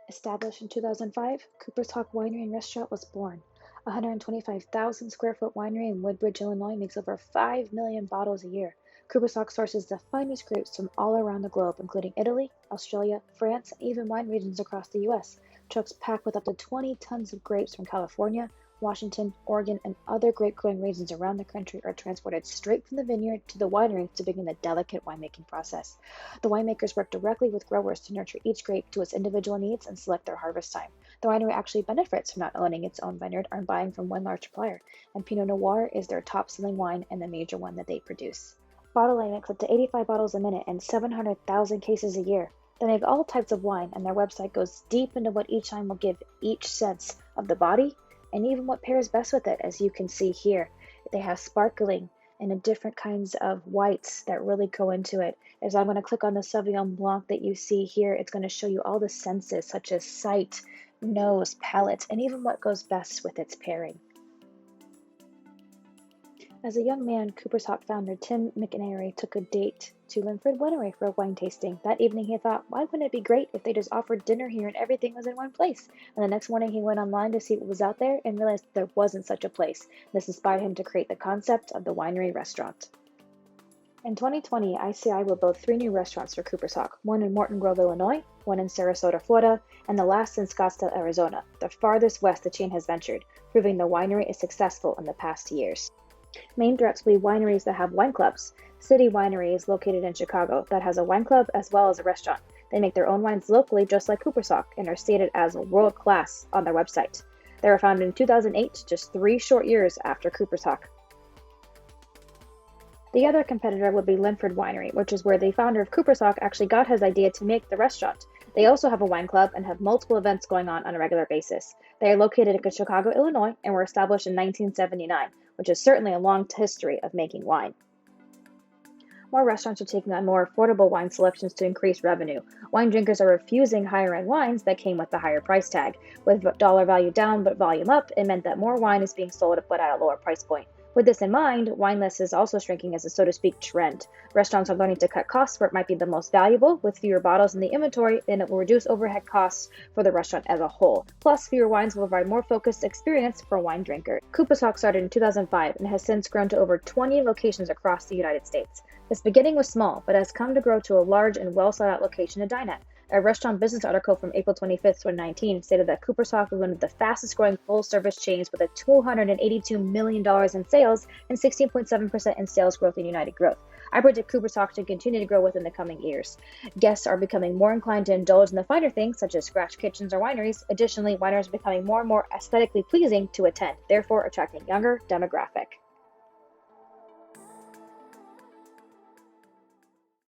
Established in 2005, Cooper's Hawk Winery and Restaurant was born. A 125,000 square foot winery in Woodbridge, Illinois makes over 5 million bottles a year. Cooper's Hawk sources the finest grapes from all around the globe, including Italy, Australia, France, and even wine regions across the U.S. Trucks packed with up to 20 tons of grapes from California, Washington, Oregon, and other grape-growing regions around the country are transported straight from the vineyard to the winery to begin the delicate winemaking process. The winemakers work directly with growers to nurture each grape to its individual needs and select their harvest time. The winery actually benefits from not owning its own vineyard or buying from one large supplier, and Pinot Noir is their top-selling wine and the major one that they produce. Bottling makes up to 85 bottles a minute and 700,000 cases a year. They make all types of wine, and their website goes deep into what each wine will give each sense of the body, and even what pairs best with it, as you can see here. They have sparkling and different kinds of whites that really go into it. As I'm going to click on the Sauvignon Blanc that you see here, it's going to show you all the senses such as sight, nose, palate, and even what goes best with its pairing. As a young man, Cooper's Hawk founder Tim McInerney took a date to Linford Winery for a wine tasting. That evening he thought, why wouldn't it be great if they just offered dinner here and everything was in one place? And the next morning he went online to see what was out there and realized there wasn't such a place. This inspired him to create the concept of the winery restaurant. In 2020, ICI will build 3 new restaurants for Cooper's Hawk, one in Morton Grove, Illinois, one in Sarasota, Florida, and the last in Scottsdale, Arizona, the farthest west the chain has ventured, proving the winery is successful in the past years. Main threats will be wineries that have wine clubs. City Winery is located in Chicago that has a wine club as well as a restaurant. They make their own wines locally just like Cooper's Hawk and are stated as world class on their website. They were founded in 2008, just 3 short years after Cooper's Hawk. The other competitor would be Linford Winery, which is where the founder of Cooper's Hawk actually got his idea to make the restaurant. They also have a wine club and have multiple events going on a regular basis. They are located in Chicago, Illinois, and were established in 1979, which is certainly a long history of making wine. More restaurants are taking on more affordable wine selections to increase revenue. Wine drinkers are refusing higher-end wines that came with the higher price tag. With dollar value down but volume up, it meant that more wine is being sold but at a lower price point. With this in mind, wine list is also shrinking as a so-to-speak trend. Restaurants are learning to cut costs where it might be the most valuable. With fewer bottles in the inventory, then it will reduce overhead costs for the restaurant as a whole. Plus, fewer wines will provide more focused experience for wine drinkers. Cooper's Hawk started in 2005 and has since grown to over 20 locations across the United States. This beginning was small, but has come to grow to a large and well-sought-out location to dine at. A restaurant business article from April 25, 2019 stated that Cooper's Hawk is one of the fastest-growing full-service chains with a $282 million in sales and 16.7% in sales growth in United Growth. I predict Cooper's Hawk to continue to grow within the coming years. Guests are becoming more inclined to indulge in the finer things, such as scratch kitchens or wineries. Additionally, wineries are becoming more and more aesthetically pleasing to attend, therefore attracting younger demographic.